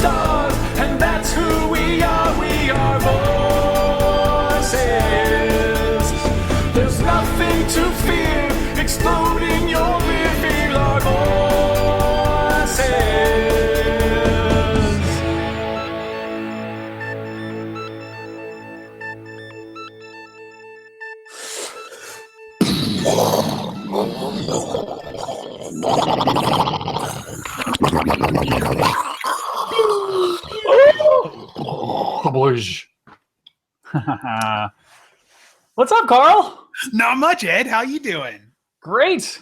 stars, and that's who we are. We are voices. There's nothing to fear, exploding your rear. Feel our voices. Oh, boys. What's up, Carl? Not much, Ed. How you doing? Great.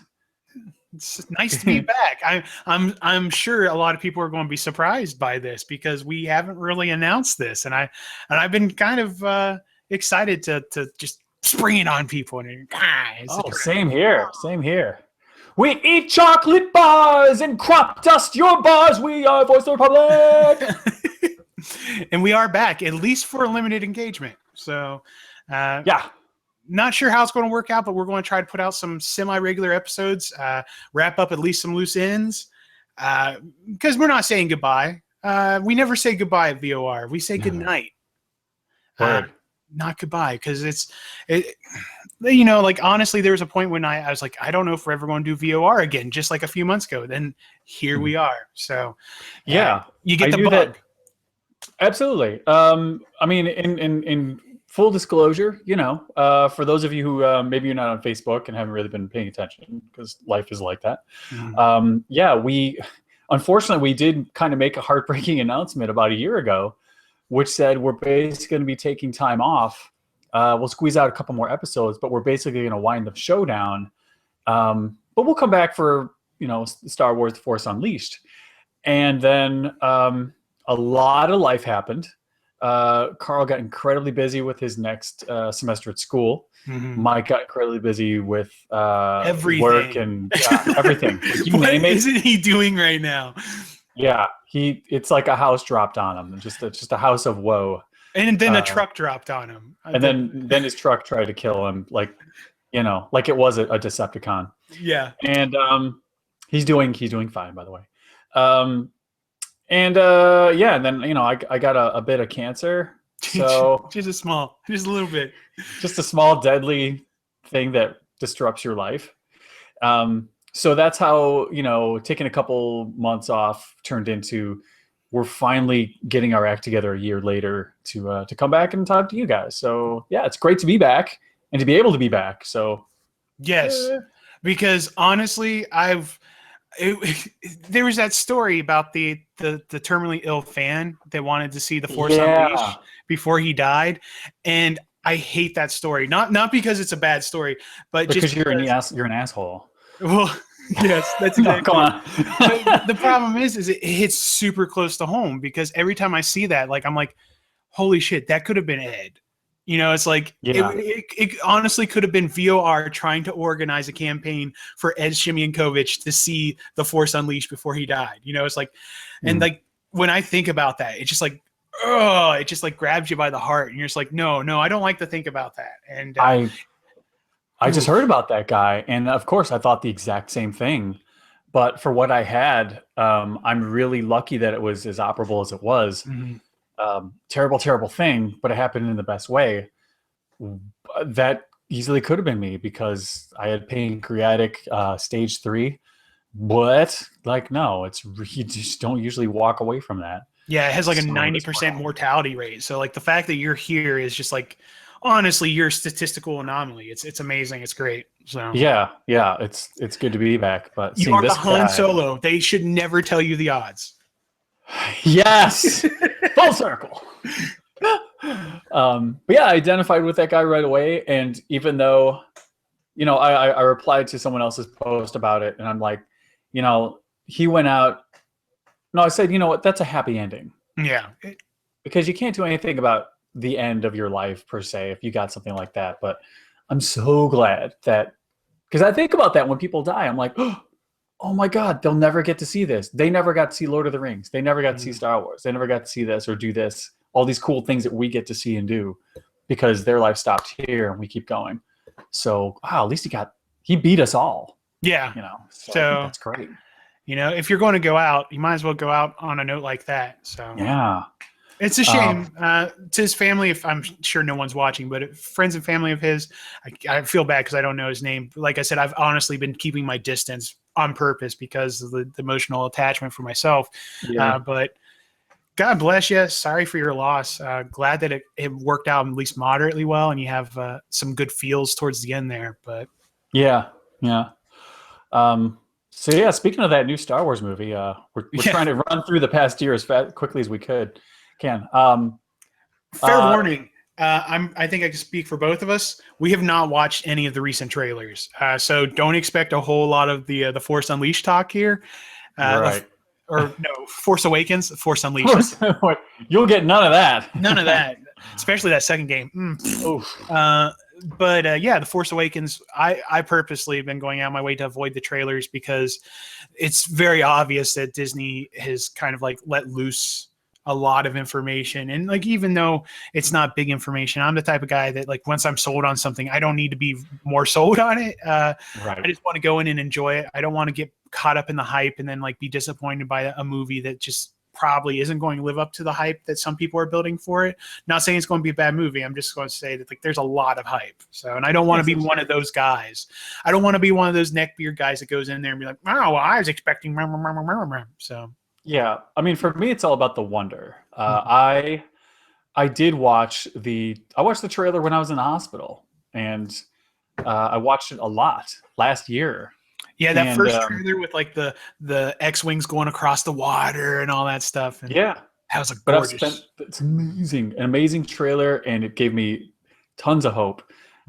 It's nice to be back. I'm sure a lot of people are going to be surprised by this because we haven't really announced this, and I've been kind of excited to just spring it on people. And Same here. Same here. We eat chocolate bars and crop dust your bars. We are Voice of the Republic. And we are back, at least for a limited engagement. So, yeah. Not sure how it's going to work out, but we're going to try to put out some semi-regular episodes, wrap up at least some loose ends, because we're not saying goodbye. We never say goodbye at VOR. We say good night. Not goodbye, because honestly, there was a point when I was like, I don't know if we're ever going to do VOR again, just like a few months ago. Then here we are. So, yeah, you get the bug. Absolutely. I mean, in full disclosure, for those of you who maybe you're not on Facebook and haven't really been paying attention because life is like that. We unfortunately did kind of make a heartbreaking announcement about a year ago, which said we're basically going to be taking time off. We'll squeeze out a couple more episodes, but we're basically going to wind the show down. But we'll come back for Star Wars: The Force Unleashed, and then a lot of life happened. Carl got incredibly busy with his next semester at school. Mike got incredibly busy with everything. Work and everything. You What name it. isn't he doing right now? Yeah, it's like a house dropped on him, just a house of woe. And then a truck dropped on him. And then his truck tried to kill him, like it was a Decepticon. Yeah. And he's doing fine, by the way. And then I got a bit of cancer. So just a little bit. Just a small deadly thing that disrupts your life. So that's how, taking a couple months off turned into we're finally getting our act together a year later to come back and talk to you guys. So yeah, it's great to be back and to be able to be back. So yes, because honestly, there was that story about the terminally ill fan that wanted to see the Force Unleashed before he died, and I hate that story. Not because it's a bad story, but because just you're an asshole. Well, yes, that's exactly. Come on. The problem is it hits super close to home because every time I see that, like I'm like, holy shit, that could have been Ed. It's like it honestly could have been VOR trying to organize a campaign for Ed Shimyankovich to see the Force Unleashed before he died. It's like, and like when I think about that, it's just like, it just like grabs you by the heart, and you're just like, no, I don't like to think about that. And I just heard about that guy, and of course I thought the exact same thing. But for what I had, I'm really lucky that it was as operable as it was. Terrible thing, but it happened in the best way. That easily could have been me because I had pancreatic stage 3, but no, you just don't usually walk away from that. Yeah, it has like a 90% mortality rate. So like the fact that you're here is just like, honestly, you're a statistical anomaly. It's amazing. It's great. So yeah, it's good to be back. But you are the Han Solo. They should never tell you the odds. Yes, full circle. But yeah, I identified with that guy right away, and even though, I replied to someone else's post about it, and I'm like, he went out. No, I said, what? That's a happy ending. Yeah, because you can't do anything about the end of your life per se if you got something like that. But I'm so glad that, because I think about that when people die, I'm like, oh my God, they'll never get to see this. They never got to see Lord of the Rings. They never got to see Star Wars. They never got to see this or do this. All these cool things that we get to see and do because their life stopped here and we keep going. So, wow, at least he beat us all. Yeah. So that's great. You know, if you're going to go out, you might as well go out on a note like that. So Yeah. it's a shame to his family. If I'm sure no one's watching, but if friends and family of his, I feel bad because I don't know his name. Like I said, I've honestly been keeping my distance on purpose because of the emotional attachment for myself. Yeah. But God bless you. Sorry for your loss. Glad that it worked out at least moderately well, and you have some good feels towards the end there. But Yeah. Yeah. So yeah, speaking of that new Star Wars movie, we're trying to run through the past year as quickly as we can. Fair warning. I think I can speak for both of us. We have not watched any of the recent trailers, so don't expect a whole lot of the Force Unleashed talk here. Right. Or no, Force Awakens, Force Unleashed. You'll get none of that. None of that, especially that second game. But yeah, the Force Awakens. I purposely have been going out my way to avoid the trailers because it's very obvious that Disney has kind of like let loose a lot of information. And like, even though it's not big information, I'm the type of guy that like, once I'm sold on something, I don't need to be more sold on it. Right. I just want to go in and enjoy it. I don't want to get caught up in the hype and then like be disappointed by a movie that just probably isn't going to live up to the hype that some people are building for it. Not saying it's going to be a bad movie. I'm just going to say that like, there's a lot of hype. So, and I don't want to be one of those guys. I don't want to be one of those neckbeard guys that goes in there and be like, oh, well, I was expecting. So. Yeah, I mean, for me, it's all about the wonder. I did watch I watched the trailer when I was in the hospital, and I watched it a lot last year. Yeah, that first trailer with like the X-wings going across the water and all that stuff. And yeah, that was a gorgeous. It's amazing, an amazing trailer, and it gave me tons of hope.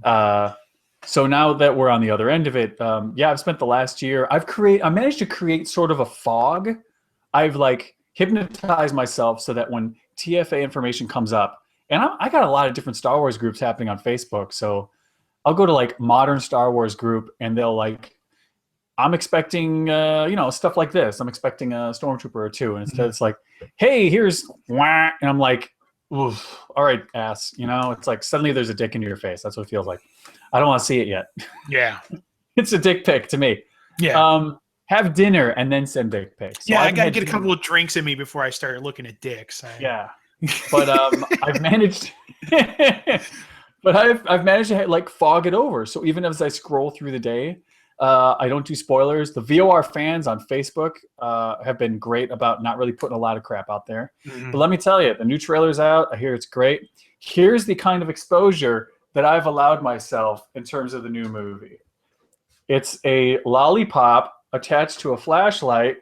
So now that we're on the other end of it, yeah, I've spent the last year. I managed to create sort of a fog. I've like hypnotized myself so that when TFA information comes up, and I got a lot of different Star Wars groups happening on Facebook. So I'll go to like modern Star Wars group and they'll like, I'm expecting, stuff like this. I'm expecting a Stormtrooper or two. And instead it's like, hey, here's, wah, and I'm like, oof, all right, ass. It's like suddenly there's a dick in your face. That's what it feels like. I don't want to see it yet. Yeah. It's a dick pic to me. Yeah. Have dinner and then send dick pics. So yeah, I got to get a couple of drinks in me before I start looking at dicks. Yeah, but I've managed, but I've managed to like fog it over. So even as I scroll through the day, I don't do spoilers. The VOR fans on Facebook have been great about not really putting a lot of crap out there. Mm-hmm. But let me tell you, the new trailer's out. I hear it's great. Here's the kind of exposure that I've allowed myself in terms of the new movie. It's a lollipop attached to a flashlight,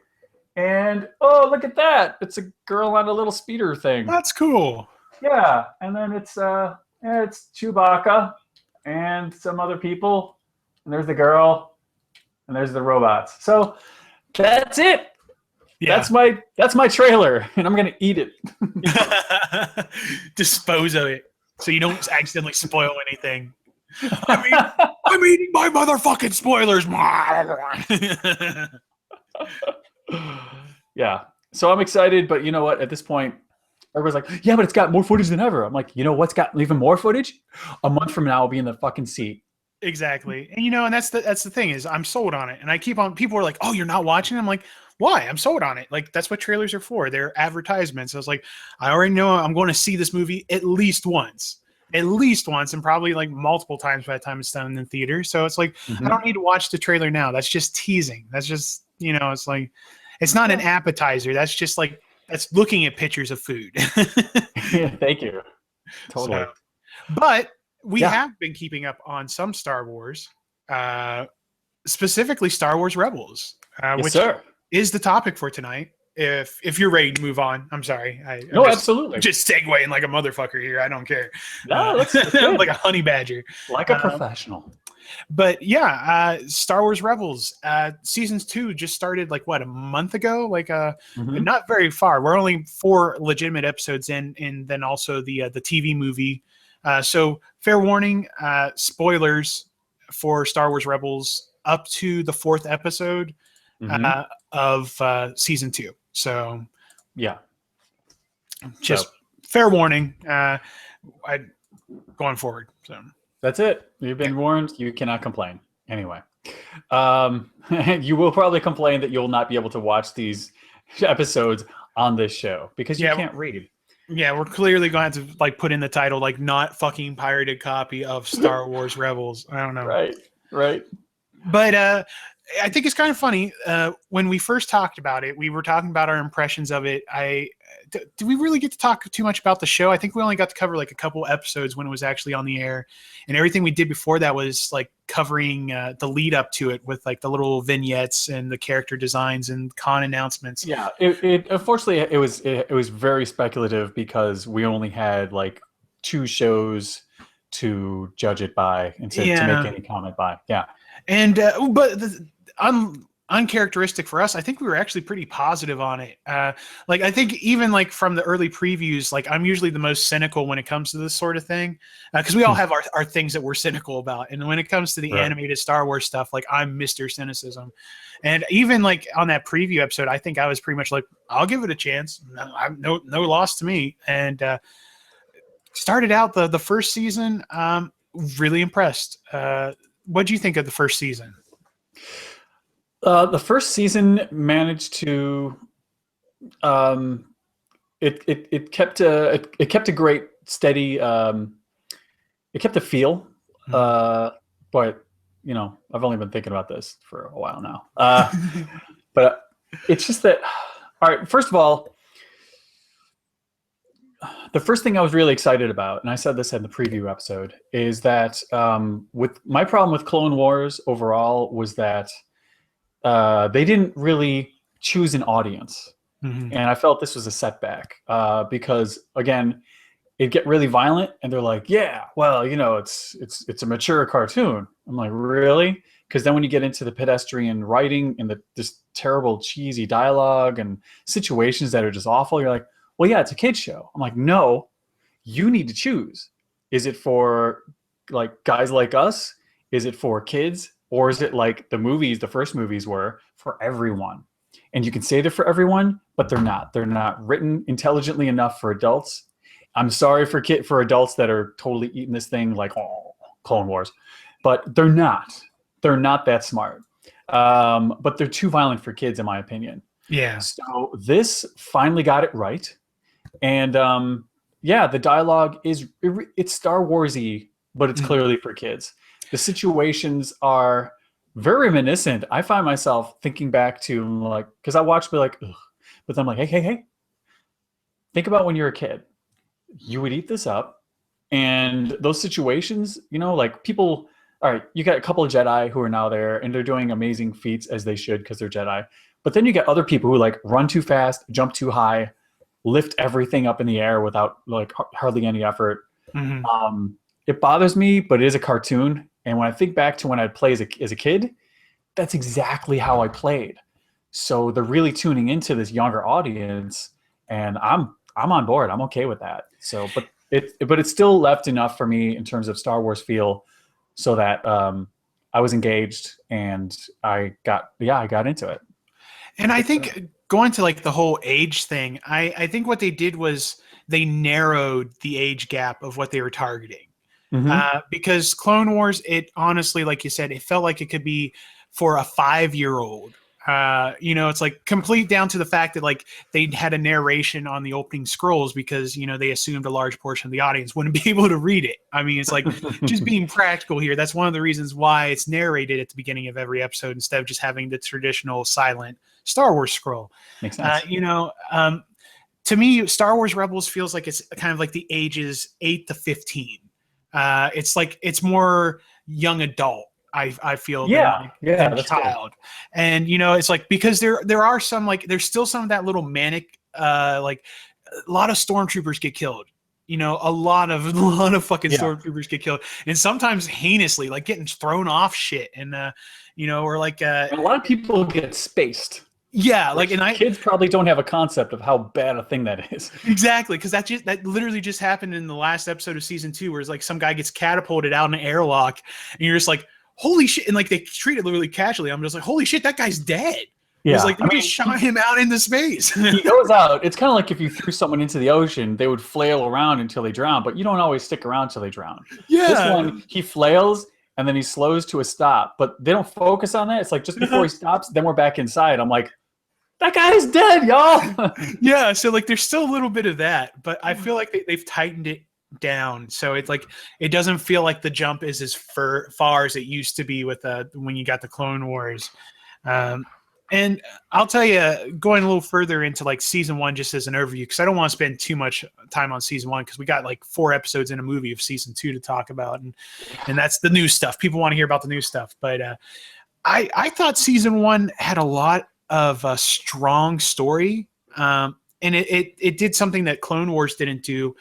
and oh, look at that! It's a girl on a little speeder thing. That's cool. Yeah, and then it's Chewbacca and some other people, and there's the girl, and there's the robots. So that's it. Yeah. That's my trailer, and I'm gonna eat it. Dispose of it so you don't accidentally spoil anything. I'm eating my motherfucking spoilers. Yeah. So I'm excited, but you know what? At this point, everybody's like, yeah, but it's got more footage than ever. I'm like, you know what's got even more footage? A month from now, I'll be in the fucking seat. Exactly. And and that's the thing is I'm sold on it. And I keep on, people are like, oh, you're not watching? I'm like, why? I'm sold on it. Like, that's what trailers are for. They're advertisements. I was like, I already know I'm going to see this movie at least once, and probably like multiple times by the time it's done in the theater. So it's like, I don't need to watch the trailer now. That's just teasing. That's just, it's like, it's not an appetizer. That's just like, that's looking at pictures of food. Yeah, thank you. Totally. But we have been keeping up on some Star Wars, specifically Star Wars Rebels, which is the topic for tonight. If you're ready to move on, I'm sorry. No, absolutely. Just segueing like a motherfucker here. I don't care. No, that's like a honey badger. Like a professional. But yeah, Star Wars Rebels seasons 2 just started like a month ago. Like not very far. We're only 4 legitimate episodes in, and then also the TV movie. So fair warning, spoilers for Star Wars Rebels up to the 4th episode of season 2. So yeah, just fair warning. Going forward. So that's it. You've been warned. You cannot complain. Anyway. You will probably complain that you'll not be able to watch these episodes on this show because you can't read. Yeah, we're clearly going to have to like put in the title like not fucking pirated copy of Star Wars Rebels. I don't know. Right. But I think it's kind of funny. When we first talked about it, we were talking about our impressions of it. Did we really get to talk too much about the show? I think we only got to cover like a couple episodes when it was actually on the air, and everything we did before that was like covering the lead up to it with like the little vignettes and the character designs and con announcements. Yeah, it unfortunately it was very speculative because we only had like 2 shows to judge it by and to make any comment by. Yeah, and but uncharacteristic for us, I think we were actually pretty positive on it. Like I think even like from the early previews, like I'm usually the most cynical when it comes to this sort of thing, because we all have our things that we're cynical about, and when it comes to the animated Star Wars stuff, like I'm Mr. Cynicism. And even like on that preview episode, I think I was pretty much like, I'll give it a chance. No loss to me. And started out the first season, really impressed. What do you think of the first season? The first season managed to it kept a great steady it kept a feel, but you know, I've only been thinking about this for a while now, but it's just that, all right, first of all, the first thing I was really excited about, and I said this in the preview episode, is that with my problem with Clone Wars overall was that they didn't really choose an audience. And I felt this was a setback because, again, it'd get really violent and they're like, yeah, well, you know, it's a mature cartoon. I'm like, really? Because then when you get into the pedestrian writing and this terrible cheesy dialogue and situations that are just awful, you're like, well, yeah, it's a kid's show. I'm like, no, you need to choose. Is it for like guys like us? Is it for kids? Or is it like the first movies were for everyone? And you can say they're for everyone, but they're not. They're not written intelligently enough for adults. I'm sorry for adults that are totally eating this thing like, oh, Clone Wars. But they're not. They're not that smart. But they're too violent for kids, in my opinion. Yeah. So this finally got it right. And yeah, the dialogue it's Star Wars-y, but it's clearly for kids. The situations are very reminiscent. I find myself thinking back to like, because I watched, be like, ugh. But I'm like, hey, think about when you're a kid. You would eat this up, and those situations, you know, like people. All right, you got a couple of Jedi who are now there, and they're doing amazing feats as they should because they're Jedi. But then you get other people who like run too fast, jump too high, lift everything up in the air without like hardly any effort. It bothers me, but it is a cartoon. And when I think back to when I'd play as a kid, that's exactly how I played. So they're really tuning into this younger audience, and I'm on board. I'm okay with that. So, but it's still left enough for me in terms of Star Wars feel, so that I was engaged and I got into it. And I think going to like the whole age thing, I think what they did was they narrowed the age gap of what they were targeting. Because Clone Wars, it honestly, like you said, it felt like it could be for a 5-year-old. You know, it's like complete down to the fact that like they had a narration on the opening scrolls because, you know, they assumed a large portion of the audience wouldn't be able to read it. I mean, it's like just being practical here. That's one of the reasons why it's narrated at the beginning of every episode instead of just having the traditional silent Star Wars scroll. Makes sense. You know, to me, Star Wars Rebels feels like it's kind of like the ages 8 to 15. It's like it's more young adult. I feel than child, and you know, it's like because there are some like there's still some of that little manic like a lot of stormtroopers get killed. You know, a lot of fucking stormtroopers get killed, and sometimes heinously, like getting thrown off shit, and you know, or like and a lot of people get spaced. Yeah, like kids probably don't have a concept of how bad a thing that is. Exactly, because that literally just happened in the last episode of season 2, where it's like some guy gets catapulted out in an airlock, and you're just like, holy shit, and like they treat it really casually. I'm just like, holy shit, that guy's dead. Yeah, it's like they just shot him out into space. He goes out. It's kind of like if you threw someone into the ocean, they would flail around until they drown, but you don't always stick around till they drown. Yeah, this one he flails. and then he slows to a stop, but they don't focus on that. It's like just before he stops, then we're back inside. I'm like, that guy is dead, y'all. Yeah, so like there's still a little bit of that, but I feel like they've tightened it down, so it's like it doesn't feel like the jump is as far as it used to be with when you got the Clone Wars. And I'll tell you, going a little further into like season 1, just as an overview, because I don't want to spend too much time on season 1, because we got like 4 episodes in a movie of season 2 to talk about, and that's the new stuff. People want to hear about the new stuff, but I thought season 1 had a lot of a strong story, and it did something that Clone Wars didn't do,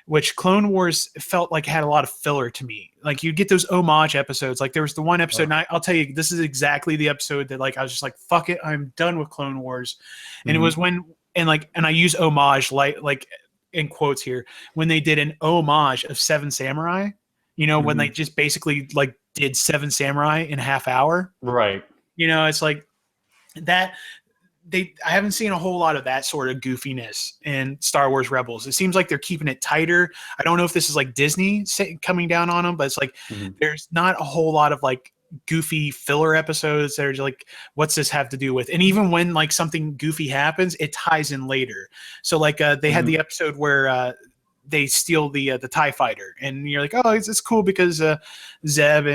which Clone Wars felt like had a lot of filler to me. Like you get those homage episodes. Like there was the one episode, and I'll tell you, this is exactly the episode that like I was just like, fuck it, I'm done with Clone Wars. And it was when and I use homage like in quotes here, when they did an homage of Seven Samurai. You know, when they just basically like did Seven Samurai in a half hour. Right. You know, it's like that. I haven't seen a whole lot of that sort of goofiness in Star Wars Rebels. It seems like they're keeping it tighter. I don't know if this is like Disney coming down on them, but it's like there's not a whole lot of like goofy filler episodes that are like, what's this have to do with? And even when like something goofy happens, it ties in later. So like they had the episode where they steal the TIE fighter, and you're like, oh, it's cool because Zeb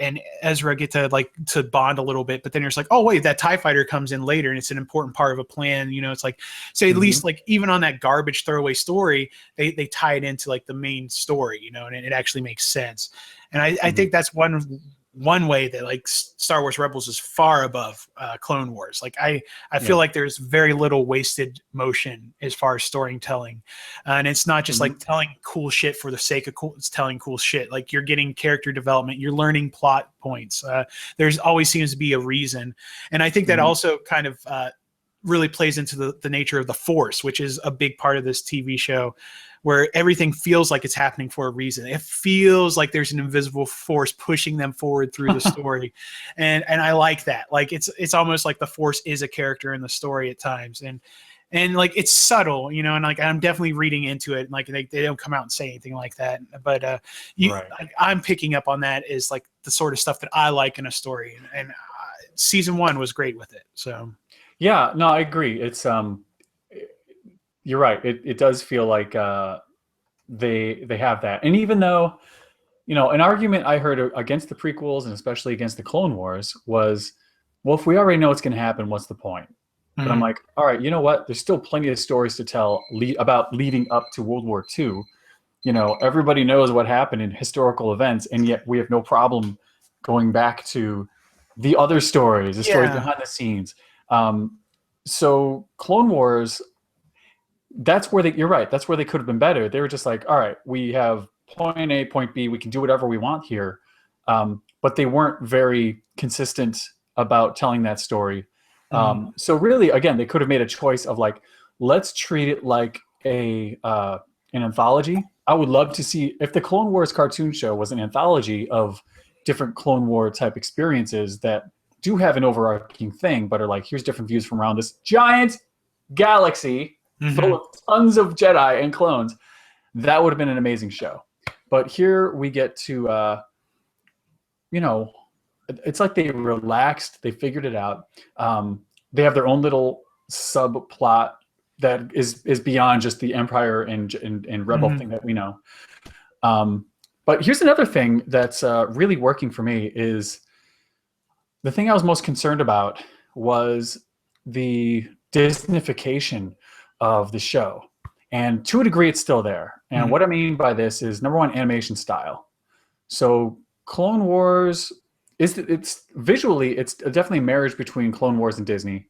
and Ezra get to bond a little bit, but then you're just like, oh wait, that TIE fighter comes in later and it's an important part of a plan. You know, it's like, so at least like even on that garbage throwaway story, they tie it into like the main story, you know, and it actually makes sense. And I think that's one way that like Star Wars Rebels is far above Clone Wars. Like I feel like there's very little wasted motion as far as storytelling, and it's not just like telling cool shit for the sake of it's telling cool shit. Like you're getting character development, you're learning plot points. There's always seems to be a reason, and I think that also kind of really plays into the nature of the Force, which is a big part of this TV show, where everything feels like it's happening for a reason. It feels like there's an invisible force pushing them forward through the story. And I like that. Like it's almost like the Force is a character in the story at times. And like it's subtle, you know, and like I'm definitely reading into it. Like they don't come out and say anything like that. But I'm picking up on that is like the sort of stuff that I like in a story. And season 1 was great with it. So yeah, no, I agree. It's you're right. It does feel like they have that. And even though, you know, an argument I heard against the prequels and especially against the Clone Wars was, well, if we already know what's going to happen, what's the point? But I'm like, all right, you know what? There's still plenty of stories to tell about leading up to World War II. You know, everybody knows what happened in historical events, and yet we have no problem going back to the other stories, the stories behind the scenes. So Clone Wars, that's where you're right. That's where they could have been better. They were just like, all right, we have point A, point B. We can do whatever we want here. But they weren't very consistent about telling that story. So really, again, they could have made a choice of like, let's treat it like an anthology. I would love to see if the Clone Wars cartoon show was an anthology of different Clone War type experiences that do have an overarching thing, but are like, here's different views from around this giant galaxy full of tons of Jedi and clones. That would have been an amazing show. But here we get to, you know, it's like they relaxed, they figured it out. They have their own little subplot that is beyond just the Empire and Rebel thing that we know. But here's another thing that's really working for me is the thing I was most concerned about was the Disneyfication of the show. And to a degree, it's still there. And what I mean by this is, number one, animation style. So Clone Wars, it's visually, it's definitely a marriage between Clone Wars and Disney.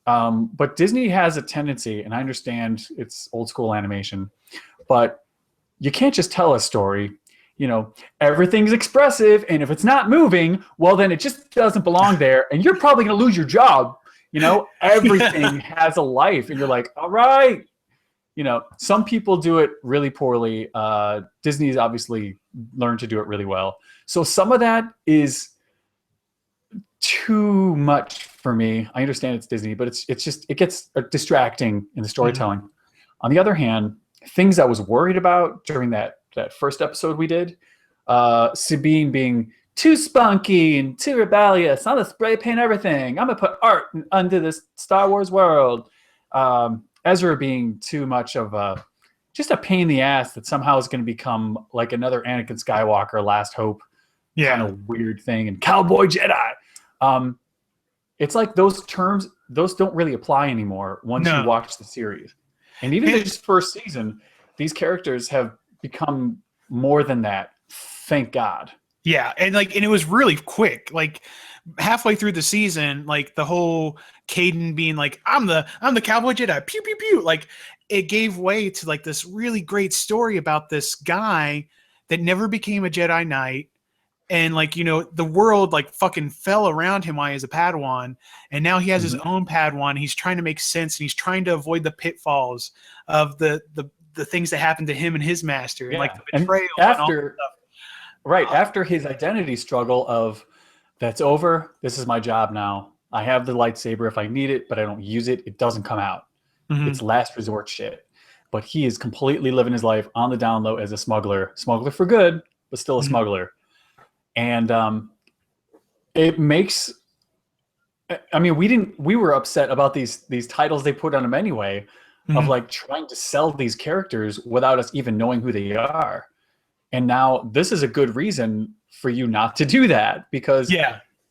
But Disney has a tendency, and I understand it's old school animation, but you can't just tell a story. You know, everything's expressive, and if it's not moving, well, then it just doesn't belong there, and you're probably going to lose your job. You know, everything has a life, and you're like, all right. You know, some people do it really poorly. Disney's obviously learned to do it really well. So some of that is too much for me. I understand it's Disney, but it's just, it gets distracting in the storytelling. On the other hand, things I was worried about during that first episode we did, Sabine being too spunky and too rebellious. I'm gonna spray paint everything. I'm gonna put art under this Star Wars world. Ezra being too much of just a pain in the ass that somehow is going to become like another Anakin Skywalker Last Hope kind of weird thing, and Cowboy Jedi. It's like those terms, those don't really apply anymore once you watch the series. And even this first season, these characters have become more than that. Thank God. Yeah, and it was really quick. Like halfway through the season, like the whole Caden being like, I'm the Cowboy Jedi, pew pew pew. Like it gave way to like this really great story about this guy that never became a Jedi Knight. And like, the world like fucking fell around him while he was a Padawan. And now he has his own Padawan. He's trying to make sense, and he's trying to avoid the pitfalls of the things that happened to him and his master, and like the betrayal and all that stuff. Right. After his identity struggle of that's over. This is my job now. I have the lightsaber if I need it, but I don't use it. It doesn't come out. It's last resort shit. But he is completely living his life on the down low as a smuggler for good, but still a smuggler. And it makes, I mean, we were upset about these titles they put on him anyway, of like trying to sell these characters without us even knowing who they are. And now this is a good reason for you not to do that, because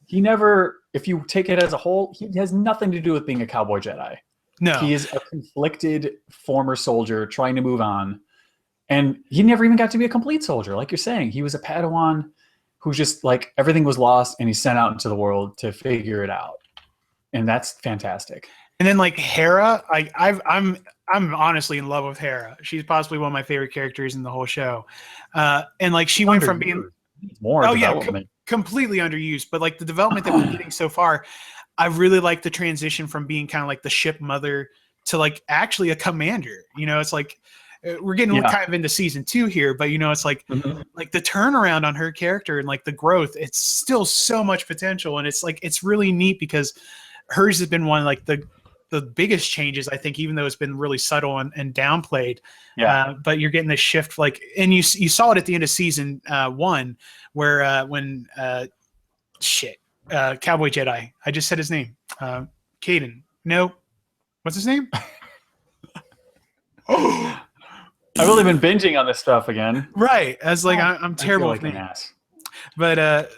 he never, if you take it as a whole, he has nothing to do with being a Cowboy Jedi. No. He is a conflicted former soldier trying to move on. And he never even got to be a complete soldier. Like you're saying, he was a Padawan who just like everything was lost and he's sent out into the world to figure it out. And that's fantastic. And then like Hera, I'm honestly in love with Hera. She's possibly one of my favorite characters in the whole show. And like she went from being more completely underused, but like the development that we're getting so far, I really like the transition from being kind of like the ship mother to like actually a commander. It's like we're getting kind of into season 2 here, but it's like like the turnaround on her character and like the growth, it's still so much potential. And it's like it's really neat because hers has been one of like the biggest changes, I think, even though it's been really subtle and downplayed. But you're getting this shift, like, and you saw it at the end of season 1, where when Cowboy Jedi, I just said his name, Caden. No, what's his name? I've really been binging on this stuff again. Right, as like I'm terrible with names. But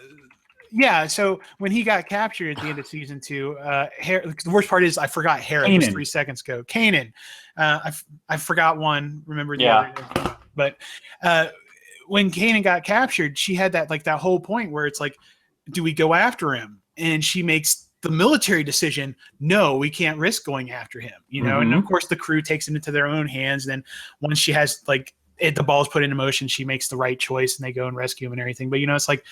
yeah, so when he got captured at the end of season 2, the worst part is I forgot Hera just 3 seconds ago. Kanan. I forgot one, remember the other. But when Kanan got captured, she had that whole point where it's like, do we go after him? And she makes the military decision, no, we can't risk going after him. And of course the crew takes it into their own hands. And then once she has the ball's put into motion, she makes the right choice and they go and rescue him and everything. But it's like,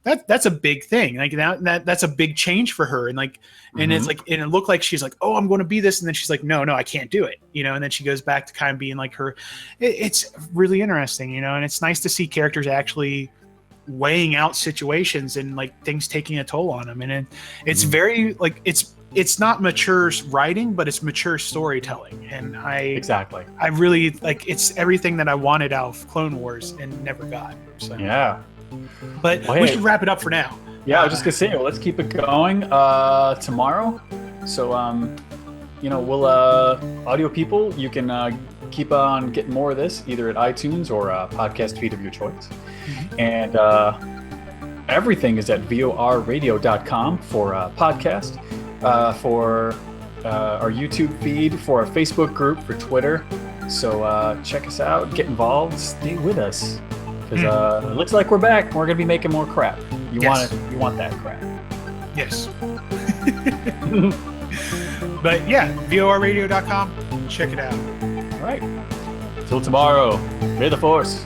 that's a big thing. Like that's a big change for her. And like, and it's like, and it looked like she's like, oh, I'm going to be this. And then she's like, no, I can't do it. And then she goes back to kind of being like her. It's really interesting, and it's nice to see characters actually weighing out situations and like things taking a toll on them. And it's very like, it's not mature writing, but it's mature storytelling. And I really like, it's everything that I wanted out of Clone Wars and never got. So yeah. But we should wrap it up for now. Yeah, I was just gonna say, let's keep it going tomorrow. So we'll audio people, you can keep on getting more of this either at iTunes or podcast feed of your choice. And everything is at vorradio.com for podcast, for our YouTube feed, for our Facebook group, for Twitter. So check us out, get involved, stay with us. Because it looks like we're back. We're going to be making more crap. You want that crap. Yes. But yeah, vorradio.com. Check it out. All right. Till tomorrow, may the Force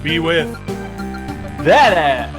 be with that ass.